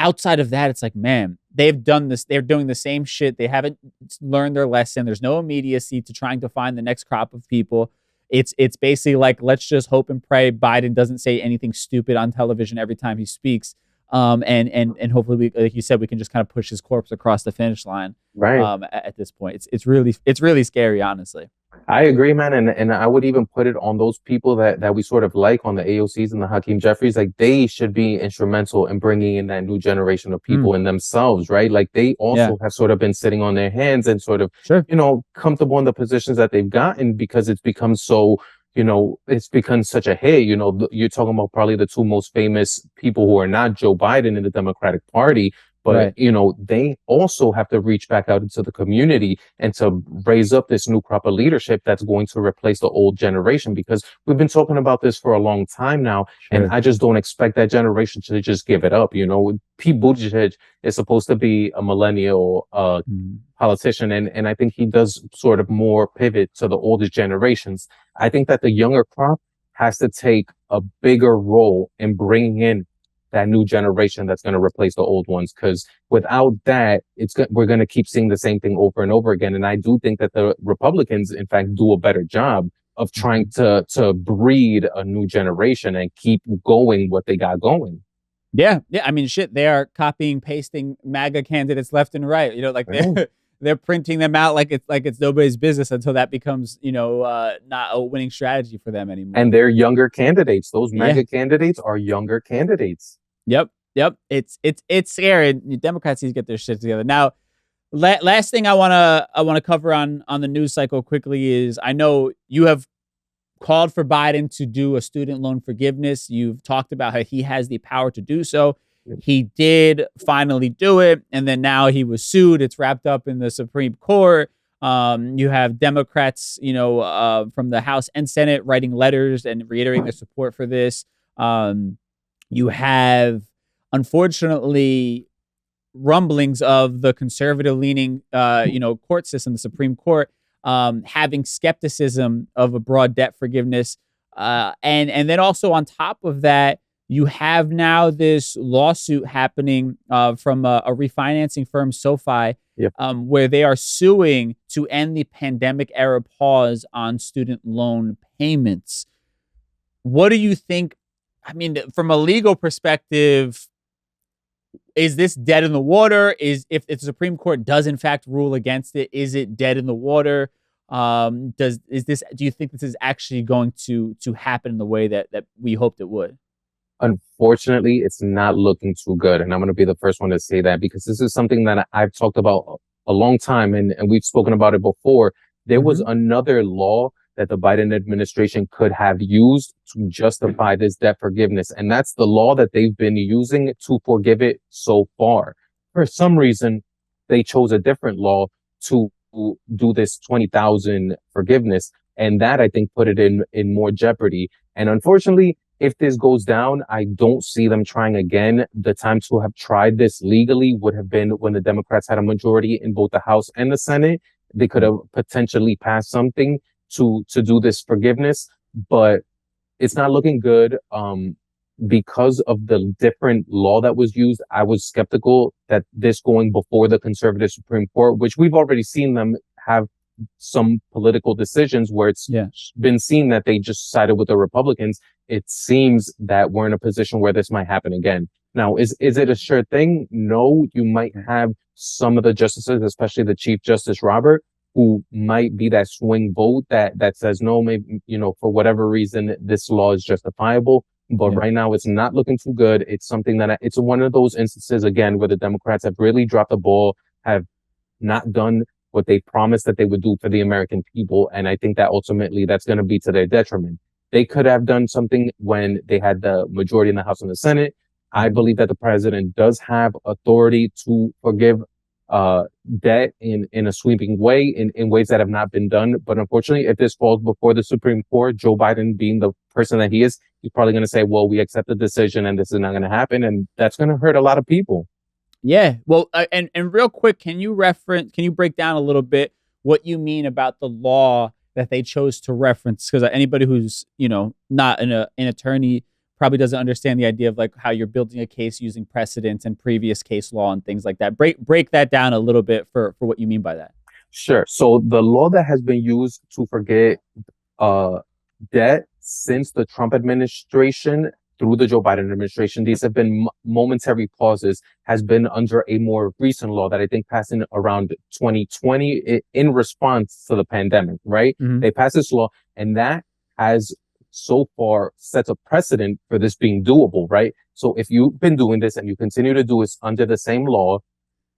outside of that, it's like, man, they've done this. They're doing the same shit. They haven't learned their lesson. There's no immediacy to trying to find the next crop of people. It's basically like, let's just hope and pray Biden doesn't say anything stupid on television every time he speaks. And hopefully, like you said, we can just kind of push his corpse across the finish line. Right. At this point, it's really scary, honestly. I agree, man, and I would even put it on those people that we sort of like, on the AOCs and the Hakeem Jeffries. Like, they should be instrumental in bringing in that new generation of people in themselves, right? Like, they also have sort of been sitting on their hands and sort of, you know, comfortable in the positions that they've gotten because it's become so, you know, it's become such a hit. You know, you're talking about probably the two most famous people who are not Joe Biden in the Democratic Party. But, you know, they also have to reach back out into the community and to raise up this new crop of leadership that's going to replace the old generation, because we've been talking about this for a long time now. And I just don't expect that generation to just give it up. You know, Pete Buttigieg is supposed to be a millennial politician. And I think he does sort of more pivot to the oldest generations. I think that the younger crop has to take a bigger role in bringing in that new generation that's going to replace the old ones. Because without that, we're going to keep seeing the same thing over and over again. And I do think that the Republicans, in fact, do a better job of trying to breed a new generation and keep going what they got going. Yeah. I mean, shit, they are copying, pasting MAGA candidates left and right. You know, like they're printing them out like it's nobody's business until that becomes, you know, not a winning strategy for them anymore. And they're younger candidates. Those MAGA candidates are younger candidates. Yep. It's scary. Democrats need to get their shit together. Now, last thing I wanna cover on the news cycle quickly is, I know you have called for Biden to do a student loan forgiveness. You've talked about how he has the power to do so. He did finally do it, and then now he was sued. It's wrapped up in the Supreme Court. You have Democrats, you know, from the House and Senate writing letters and reiterating their support for this. You have, unfortunately, rumblings of the conservative-leaning, you know, court system, the Supreme Court, having skepticism of a broad debt forgiveness, and then also on top of that, you have now this lawsuit happening from a refinancing firm, SoFi, where they are suing to end the pandemic-era pause on student loan payments. What do you think? I mean, from a legal perspective, is this dead in the water? If the Supreme Court does in fact rule against it, is it dead in the water? Do you think this is actually going to happen in the way that we hoped it would? Unfortunately, it's not looking too good. And I'm going to be the first one to say that, because this is something that I've talked about a long time, and we've spoken about it before. There was another law that the Biden administration could have used to justify this debt forgiveness. And that's the law that they've been using to forgive it so far. For some reason, they chose a different law to do this 20,000 forgiveness. And that, I think, put it in more jeopardy. And unfortunately, if this goes down, I don't see them trying again. The time to have tried this legally would have been when the Democrats had a majority in both the House and the Senate. They could have potentially passed something to do this forgiveness, but it's not looking good. Because of the different law that was used, I was skeptical that this going before the conservative Supreme Court, which we've already seen them have some political decisions where it's been seen that they just sided with the Republicans. It seems that we're in a position where this might happen again. Now, is it a sure thing? No, you might have some of the justices, especially the Chief Justice Robert, who might be that swing vote that says, no, maybe, you know, for whatever reason, this law is justifiable. But right now, it's not looking too good. It's something that it's one of those instances, again, where the Democrats have really dropped the ball, have not done what they promised that they would do for the American people. And I think that ultimately that's going to be to their detriment. They could have done something when they had the majority in the House and the Senate. I believe that the president does have authority to forgive debt in a sweeping way, in ways that have not been done. But unfortunately, if this falls before the Supreme Court, Joe Biden being the person that he is, he's probably going to say, well, we accept the decision and this is not going to happen. And that's going to hurt a lot of people. Yeah. Well, and real quick, can you break down a little bit what you mean about the law that they chose to reference? Because anybody who's, not an attorney probably doesn't understand the idea of like how you're building a case using precedents and previous case law and things like that. Break that down a little bit for what you mean by that. Sure. So the law that has been used to forget debt since the Trump administration through the Joe Biden administration, these have been momentary pauses, has been under a more recent law that I think passed in around 2020 in response to the pandemic, right? Mm-hmm. They passed this law, and that has so far sets a precedent for this being doable, right? So if you've been doing this and you continue to do it under the same law,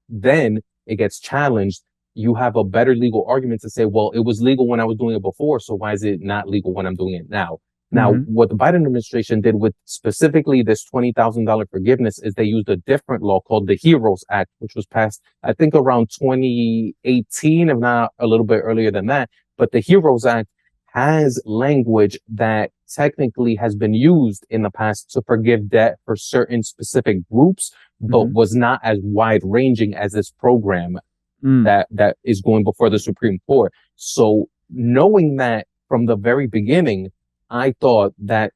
then it gets challenged. You have a better legal argument to say, well, it was legal when I was doing it before, so why is it not legal when I'm doing it now? Now, what the Biden administration did with specifically this $20,000 forgiveness is they used a different law called the HEROES Act, which was passed, I think, around 2018, if not a little bit earlier than that. But the HEROES Act has language that technically has been used in the past to forgive debt for certain specific groups, but was not as wide ranging as this program that is going before the Supreme Court. So knowing that from the very beginning, I thought that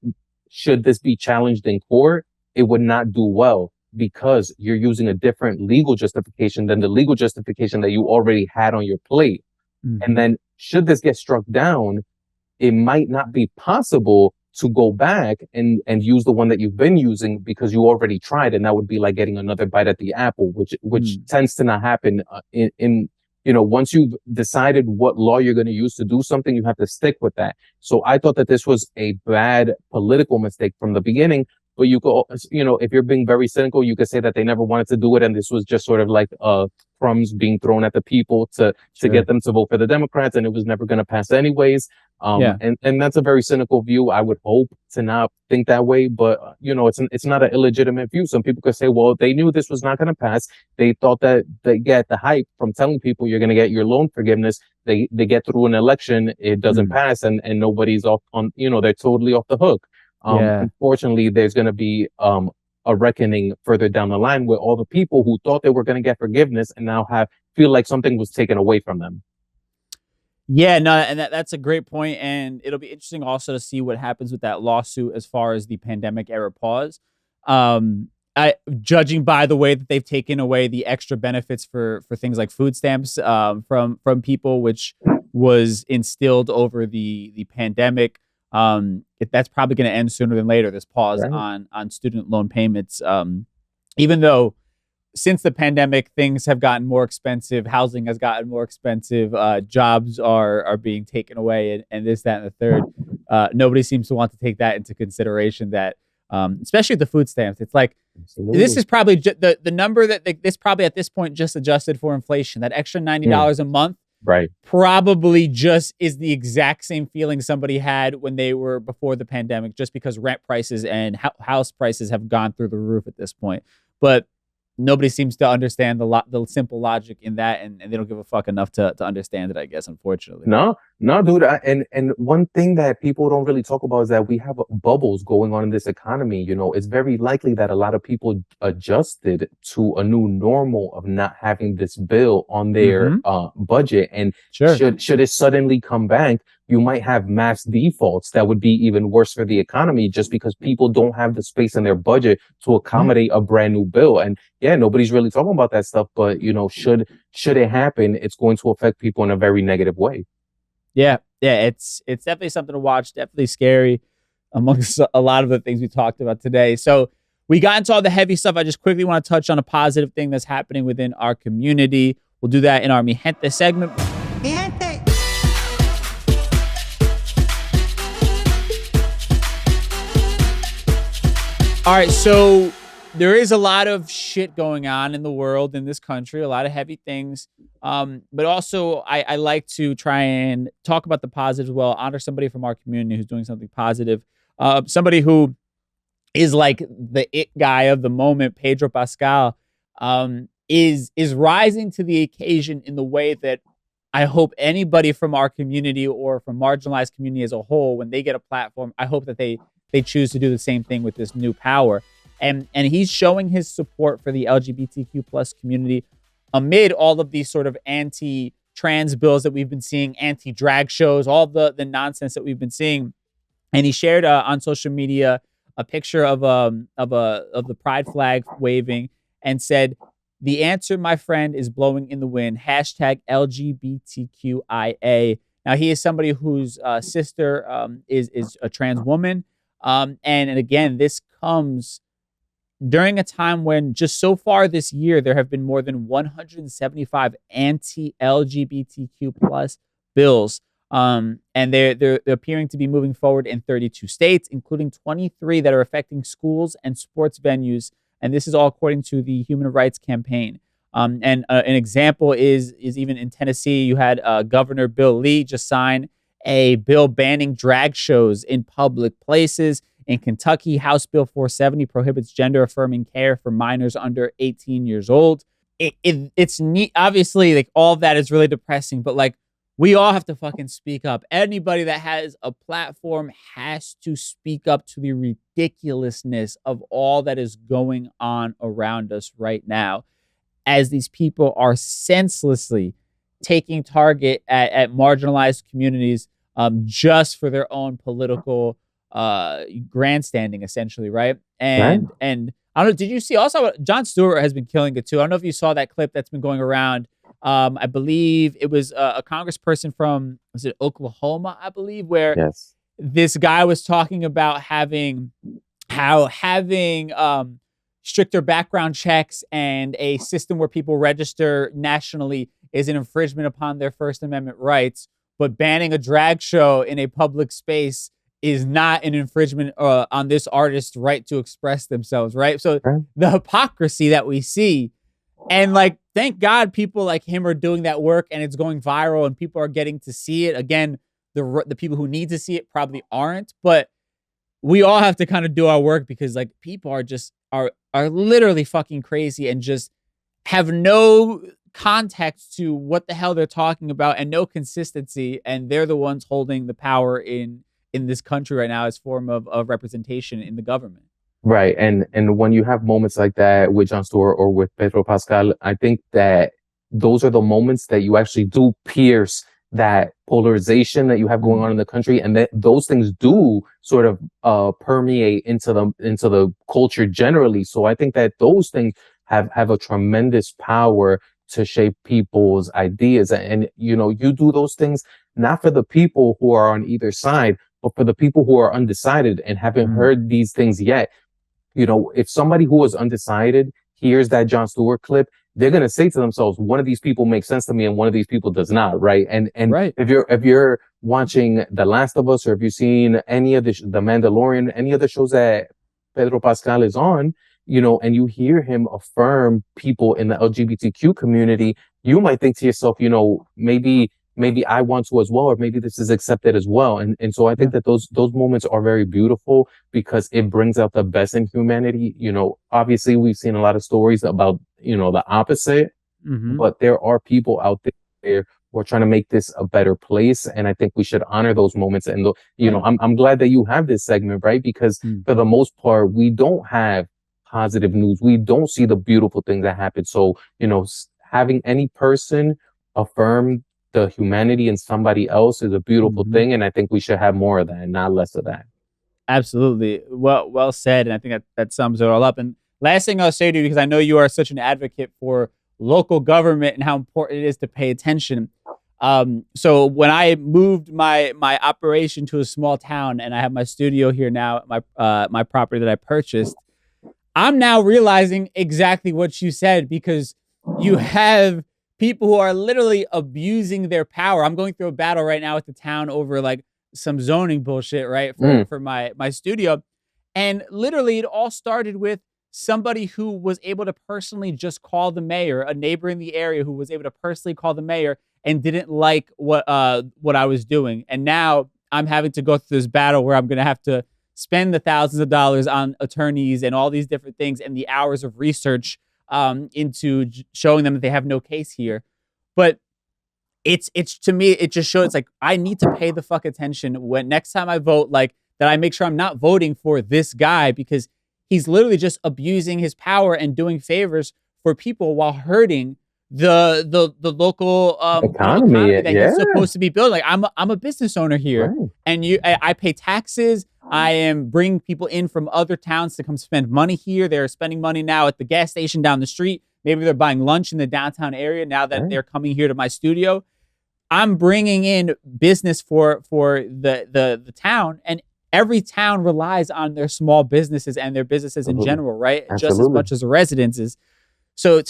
should this be challenged in court, it would not do well because you're using a different legal justification than the legal justification that you already had on your plate. And then should this get struck down, it might not be possible to go back and use the one that you've been using because you already tried. And that would be like getting another bite at the apple, which tends to not happen in once you've decided what law you're going to use to do something, you have to stick with that. So I thought that this was a bad political mistake from the beginning. But you go, if you're being very cynical, you could say that they never wanted to do it. And this was just sort of like crumbs being thrown at the people to get them to vote for the Democrats. And it was never going to pass anyways. And that's a very cynical view. I would hope to not think that way. But, it's not an illegitimate view. Some people could say, well, they knew this was not going to pass. They thought that they get the hype from telling people you're going to get your loan forgiveness. They get through an election. It doesn't pass. And nobody's off on, they're totally off the hook. Unfortunately, there's going to be a reckoning further down the line where all the people who thought they were going to get forgiveness and now feel like something was taken away from them. Yeah, no, and that's a great point. And it'll be interesting also to see what happens with that lawsuit as far as the pandemic era pause. Judging by the way that they've taken away the extra benefits for things like food stamps from people, which was instilled over the pandemic. That's probably going to end sooner than later, this pause on student loan payments. Even though since the pandemic, things have gotten more expensive, housing has gotten more expensive, jobs are being taken away and this, that, and the third. Nobody seems to want to take that into consideration, that especially the food stamps. It's like, this is probably the number that this probably at this point just adjusted for inflation, that extra $90 a month. Right. Probably just is the exact same feeling somebody had when they were before the pandemic, just because rent prices and house prices have gone through the roof at this point. But nobody seems to understand the simple logic in that, and they don't give a fuck enough to understand it, I guess, unfortunately. No, dude. And one thing that people don't really talk about is that we have bubbles going on in this economy. It's very likely that a lot of people adjusted to a new normal of not having this bill on their budget. And should it suddenly come back, you might have mass defaults that would be even worse for the economy, just because people don't have the space in their budget to accommodate a brand new bill. And nobody's really talking about that stuff. But, should it happen, it's going to affect people in a very negative way. Yeah, it's definitely something to watch. Definitely scary amongst a lot of the things we talked about today. So we got into all the heavy stuff. I just quickly want to touch on a positive thing that's happening within our community. We'll do that in our Mi Gente segment. Mi Gente. All right, so there is a lot of shit going on in the world, in this country, a lot of heavy things. But also, I like to try and talk about the positive as well, honor somebody from our community who's doing something positive. Somebody who is like the it guy of the moment, Pedro Pascal, is rising to the occasion in the way that I hope anybody from our community or from marginalized community as a whole, when they get a platform, I hope that they choose to do the same thing with this new power. And he's showing his support for the LGBTQ plus community amid all of these sort of anti-trans bills that we've been seeing, anti-drag shows, all the nonsense that we've been seeing. And he shared on social media a picture of the pride flag waving and said, "The answer, my friend, is blowing in the wind. Hashtag LGBTQIA." Now, he is somebody whose sister is a trans woman. And again, this comes during a time when just so far this year, there have been more than 175 anti-LGBTQ plus bills. And they're appearing to be moving forward in 32 states, including 23 that are affecting schools and sports venues. And this is all according to the Human Rights Campaign. And an example is even in Tennessee, you had Governor Bill Lee just sign a bill banning drag shows in public places. In Kentucky, House Bill 470 prohibits gender-affirming care for minors under 18 years old. It's neat. Obviously, like, all of that is really depressing, but like, we all have to fucking speak up. Anybody that has a platform has to speak up to the ridiculousness of all that is going on around us right now, as these people are senselessly taking target at marginalized communities just for their own political grandstanding, essentially, right? And I don't know, did you see also Jon Stewart has been killing it too? I don't know if you saw that clip that's been going around. I believe it was a congressperson from, was it Oklahoma, I believe, where this guy was talking about having stricter background checks and a system where people register nationally is an infringement upon their First Amendment rights, but banning a drag show in a public space is not an infringement on this artist's right to express themselves, right? So the hypocrisy that we see, and like, thank God people like him are doing that work and it's going viral and people are getting to see it. Again, the people who need to see it probably aren't, but we all have to kind of do our work, because like, people are just are literally fucking crazy and just have no context to what the hell they're talking about and no consistency, and they're the ones holding the power in this country right now as form of representation in the government. Right. And when you have moments like that with Jon Stewart or with Pedro Pascal, I think that those are the moments that you actually do pierce that polarization that you have going on in the country, and that those things do sort of permeate into the culture generally. So I think that those things have a tremendous power to shape people's ideas. And you know, you do those things not for the people who are on either side, but for the people who are undecided and haven't heard these things yet. You know, if somebody who is undecided hears that Jon Stewart clip, they're going to say to themselves, one of these people makes sense to me and one of these people does not. Right. And if you're watching The Last of Us, or if you've seen any of the Mandalorian, any of the shows that Pedro Pascal is on, you know, and you hear him affirm people in the LGBTQ community, you might think to yourself, you know, maybe I want to as well, or maybe this is accepted as well. And so I think that those moments are very beautiful because it brings out the best in humanity. You know, obviously we've seen a lot of stories about, you know, the opposite, but there are people out there who are trying to make this a better place. And I think we should honor those moments. And, you know, I'm glad that you have this segment, right? Because for the most part, we don't have positive news. We don't see the beautiful things that happen. So, you know, having any person affirm the humanity in somebody else is a beautiful thing, and I think we should have more of that, not less of that. Absolutely. Well said, and I think that sums it all up. And last thing I'll say to you, because I know you are such an advocate for local government and how important it is to pay attention. So when I moved my operation to a small town, and I have my studio here now at my property that I purchased, I'm now realizing exactly what you said, because you have people who are literally abusing their power. I'm going through a battle right now with the town over like some zoning bullshit, right? For my studio. And literally, it all started with somebody who was able to personally just call the mayor, a neighbor in the area who was able to personally call the mayor and didn't like what I was doing. And now I'm having to go through this battle where I'm going to have to spend the thousands of dollars on attorneys and all these different things and the hours of research into showing them that they have no case here. But it's to me, it just shows, like, I need to pay the fuck attention when next time I vote, like, that I make sure I'm not voting for this guy, because he's literally just abusing his power and doing favors for people while hurting the local economy that he's supposed to be building. Like, I'm a business owner here, Right. and I pay taxes. I am bringing people in from other towns to come spend money here. They're spending money now at the gas station down the street. Maybe they're buying lunch in the downtown area now that they're coming here to my studio. I'm bringing in business for the town, and every town relies on their small businesses and their businesses in general, right? Just as much as the residences. So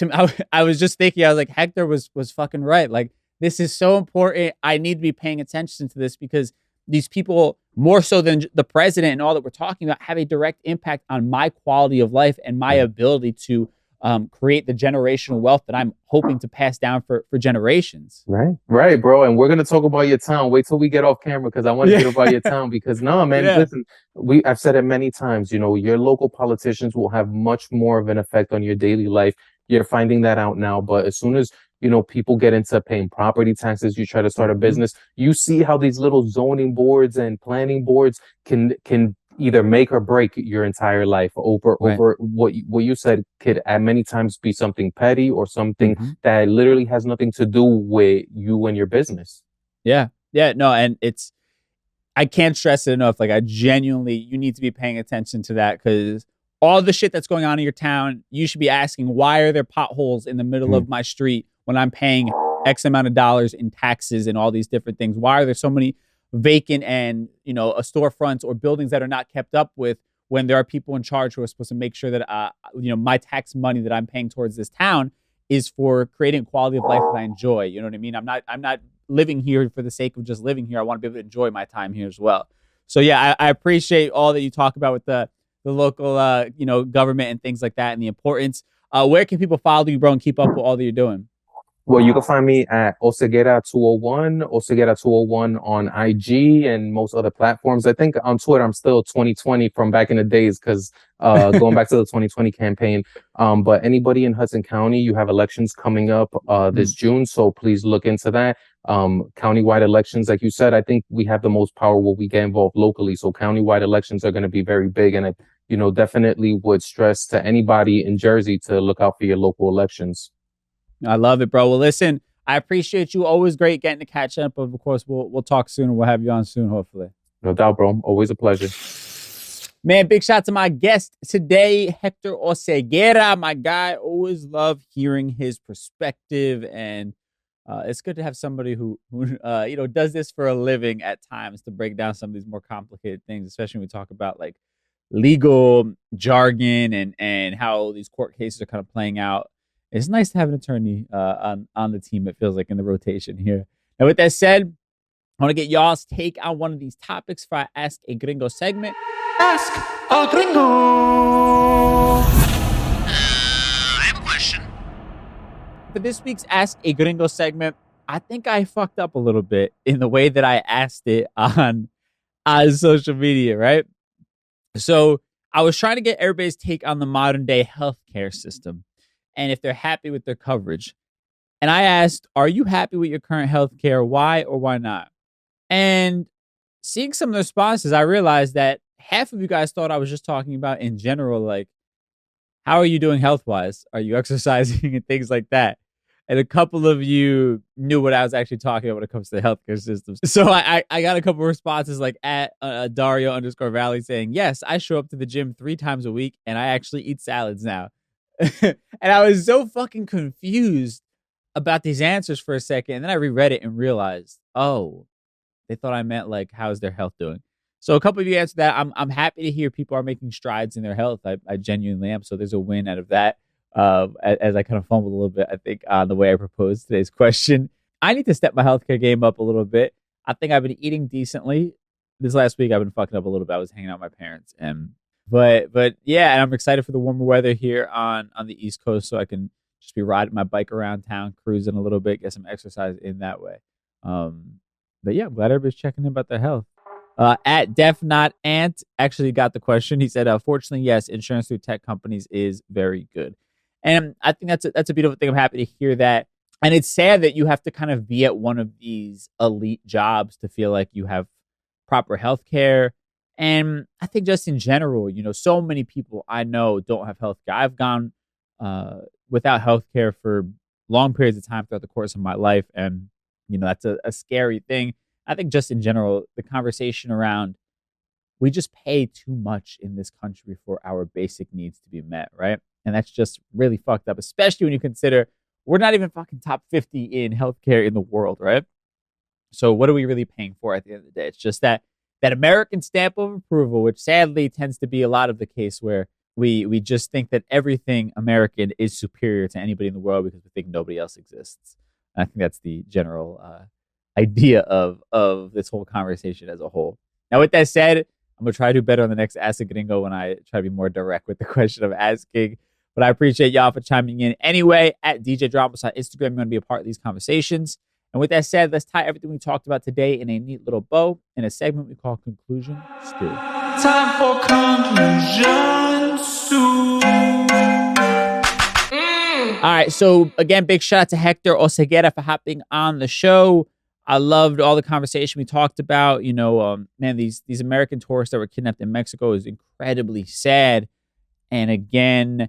I was just thinking, I was like, Hector was fucking right. Like, this is so important. I need to be paying attention to this, because these people, more so than the president and all that we're talking about, have a direct impact on my quality of life and my ability to create the generational wealth that I'm hoping to pass down for generations. Right, bro. And we're gonna talk about your town. Wait till we get off camera, because I want to hear about your town. Because no, man, listen, I've said it many times. You know, your local politicians will have much more of an effect on your daily life. You're finding that out now, but as soon as people get into paying property taxes, you try to start a business, you see how these little zoning boards and planning boards can either make or break your entire life over what you said could at many times be something petty or something that literally has nothing to do with you and your business. No, and I can't stress it enough. Like, you need to be paying attention to that, because all the shit that's going on in your town, you should be asking, why are there potholes in the middle of my street when I'm paying X amount of dollars in taxes and all these different things? Why are there so many vacant and, storefronts or buildings that are not kept up with, when there are people in charge who are supposed to make sure that, my tax money that I'm paying towards this town is for creating a quality of life that I enjoy. You know what I mean? I'm not living here for the sake of just living here. I want to be able to enjoy my time here as well. So yeah, I appreciate all that you talk about with the local, government and things like that, and the importance. Where can people follow you, bro, and keep up with all that you're doing? Well, you can find me at Oseguera 201, Oseguera 201 on IG and most other platforms. I think on Twitter, I'm still 2020 from back in the days, because going back to the 2020 campaign. But anybody in Hudson County, you have elections coming up this June, so please look into that. Countywide elections, like you said, I think we have the most power when we get involved locally. So countywide elections are going to be very big, and I definitely would stress to anybody in Jersey to look out for your local elections. I love it, bro. Well, listen, I appreciate you. Always great getting to catch up. But of course, we'll talk soon, and we'll have you on soon, hopefully. No doubt, bro. Always a pleasure. Man, big shout out to my guest today, Hector Oseguera, my guy. Always love hearing his perspective, and it's good to have somebody who does this for a living at times, to break down some of these more complicated things, especially when we talk about like legal jargon and how these court cases are kind of playing out. It's nice to have an attorney on the team, it feels like, in the rotation here. Now, with that said, I want to get y'all's take on one of these topics for our Ask a Gringo segment. Ask a Gringo! I have a question. For this week's Ask a Gringo segment, I think I fucked up a little bit in the way that I asked it on social media, right? So I was trying to get everybody's take on the modern day healthcare system, and if they're happy with their coverage. And I asked, are you happy with your current healthcare? Why or why not? And seeing some of the responses, I realized that half of you guys thought I was just talking about in general, like, how are you doing health-wise? Are you exercising and things like that? And a couple of you knew what I was actually talking about when it comes to the healthcare system. So I got a couple of responses like at Dario_Valley saying, yes, I show up to the gym 3 times a week and I actually eat salads now. And I was so fucking confused about these answers for a second. And then I reread it and realized, oh, they thought I meant like, how's their health doing? So a couple of you answered that. I'm happy to hear people are making strides in their health. I genuinely am. So there's a win out of that. As I kind of fumbled a little bit, I think, on the way I proposed today's question. I need to step my healthcare game up a little bit. I think I've been eating decently. This last week, I've been fucking up a little bit. I was hanging out with my parents, and But yeah, and I'm excited for the warmer weather here on the East Coast, so I can just be riding my bike around town, cruising a little bit, get some exercise in that way. But yeah, I'm glad everybody's checking in about their health. At Def Not Ant actually got the question. He said, "Fortunately, yes, insurance through tech companies is very good," and I think that's a beautiful thing. I'm happy to hear that. And it's sad that you have to kind of be at one of these elite jobs to feel like you have proper health care. And I think just in general, so many people I know don't have health care. I've gone without health care for long periods of time throughout the course of my life. And, that's a scary thing. I think just in general, the conversation around we just pay too much in this country for our basic needs to be met, right? And that's just really fucked up, especially when you consider we're not even fucking top 50 in healthcare in the world, right? So what are we really paying for at the end of the day? It's just that American stamp of approval, which sadly tends to be a lot of the case where we just think that everything American is superior to anybody in the world because we think nobody else exists. And I think that's the general idea of this whole conversation as a whole. Now, with that said, I'm going to try to do better on the next As A Gringo when I try to be more direct with the question of asking. But I appreciate y'all for chiming in anyway. At DJ Dramos on Instagram, you want to be a part of these conversations. And with that said, let's tie everything we talked about today in a neat little bow in a segment we call Conclusion Stew. Time for conclusion stew. All right, so again, big shout out to Hector Oseguera for hopping on the show. I loved all the conversation we talked about. Man, these American tourists that were kidnapped in Mexico is incredibly sad. And again,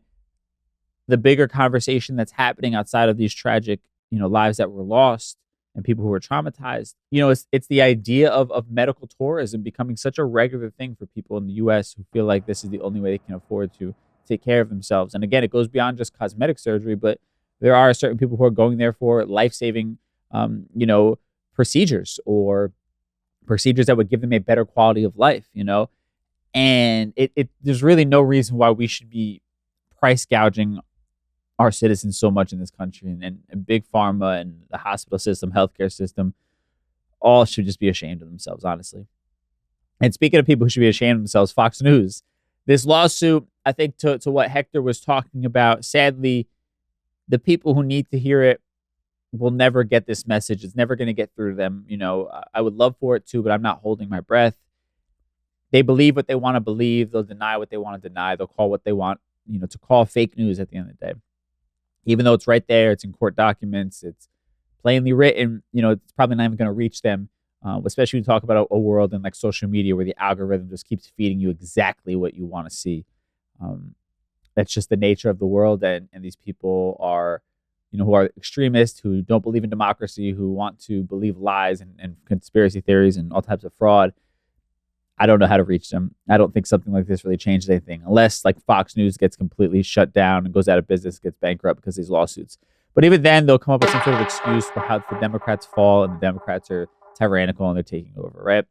the bigger conversation that's happening outside of these tragic, lives that were lost and people who were traumatized, it's the idea of medical tourism becoming such a regular thing for people in the U.S. who feel like this is the only way they can afford to take care of themselves. And again, it goes beyond just cosmetic surgery, but there are certain people who are going there for life-saving, procedures or procedures that would give them a better quality of life, and there's really no reason why we should be price gouging our citizens so much in this country, and big pharma and the hospital system, healthcare system, all should just be ashamed of themselves, honestly. And speaking of people who should be ashamed of themselves, Fox News, this lawsuit, I think to what Hector was talking about, sadly, the people who need to hear it will never get this message. It's never going to get through to them. I would love for it to, but I'm not holding my breath. They believe what they want to believe. They'll deny what they want to deny. They'll call what they want, to call fake news at the end of the day. Even though it's right there, it's in court documents, it's plainly written, it's probably not even going to reach them, especially when you talk about a world in like social media where the algorithm just keeps feeding you exactly what you want to see. That's just the nature of the world. And these people are, who are extremists, who don't believe in democracy, who want to believe lies and conspiracy theories and all types of fraud. I don't know how to reach them. I don't think something like this really changes anything unless like Fox News gets completely shut down and goes out of business, gets bankrupt because of these lawsuits. But even then, they'll come up with some sort of excuse for how the Democrats fall and the Democrats are tyrannical and they're taking over, right?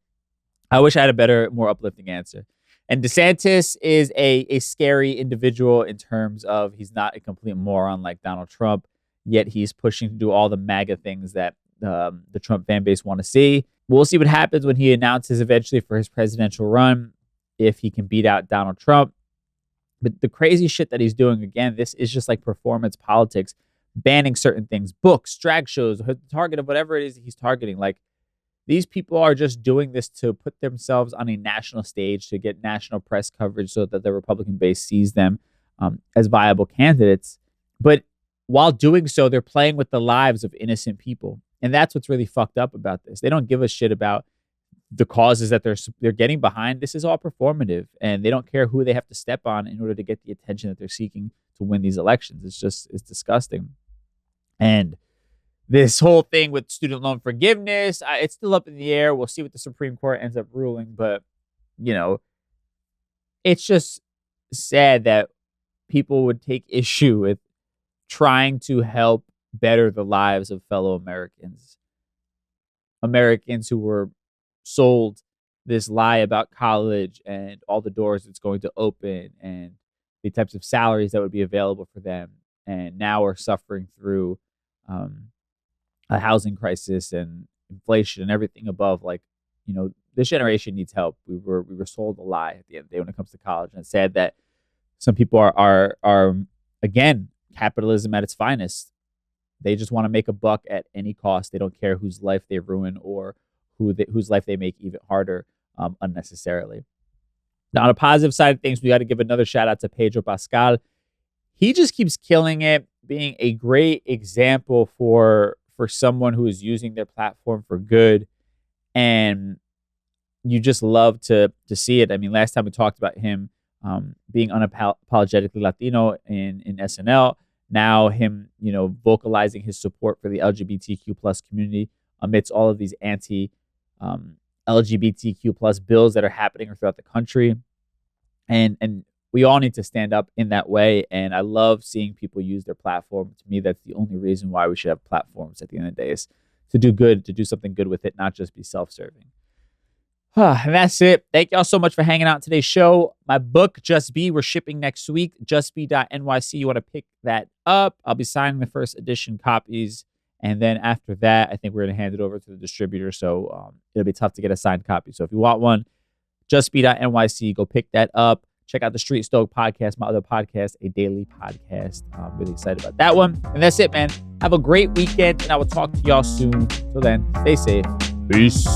I wish I had a better, more uplifting answer. And Desantis is a scary individual in terms of he's not a complete moron like Donald Trump, yet he's pushing to do all the MAGA things that the Trump fan base want to see. We'll see what happens when he announces eventually for his presidential run, if he can beat out Donald Trump. But the crazy shit that he's doing, again, this is just like performance politics, banning certain things, books, drag shows, the target of whatever it is he's targeting. Like, these people are just doing this to put themselves on a national stage to get national press coverage so that the Republican base sees them as viable candidates. But while doing so, they're playing with the lives of innocent people. And that's what's really fucked up about this. They don't give a shit about the causes that they're getting behind. This is all performative, and they don't care who they have to step on in order to get the attention that they're seeking to win these elections. It's disgusting. And this whole thing with student loan forgiveness, it's still up in the air. We'll see what the Supreme Court ends up ruling. But, it's just sad that people would take issue with trying to help better the lives of fellow Americans. Americans who were sold this lie about college and all the doors it's going to open and the types of salaries that would be available for them. And now are suffering through a housing crisis and inflation and everything above. Like, this generation needs help. We were sold a lie at the end of the day when it comes to college, and it's sad that some people are again, capitalism at its finest. They just want to make a buck at any cost. They don't care whose life they ruin or whose life they make even harder unnecessarily. Now, on a positive side of things, we got to give another shout out to Pedro Pascal. He just keeps killing it, being a great example for someone who is using their platform for good. And you just love to see it. I mean, last time we talked about him being unapologetically Latino in SNL. Now him, vocalizing his support for the LGBTQ plus community amidst all of these anti-LGBTQ plus bills that are happening throughout the country. And we all need to stand up in that way. And I love seeing people use their platform. To me, that's the only reason why we should have platforms at the end of the day, is to do good, to do something good with it, not just be self-serving. And that's it. Thank y'all so much for hanging out on today's show. My book, Just Be, we're shipping next week. justbe.nyc. You want to pick that up. I'll be signing the first edition copies. And then after that, I think we're going to hand it over to the distributor. So it'll be tough to get a signed copy. So if you want one, justbe.nyc, go pick that up. Check out the Street Stoke podcast, my other podcast, a daily podcast. I'm really excited about that one. And that's it, man. Have a great weekend, and I will talk to y'all soon. Till then, stay safe. Peace.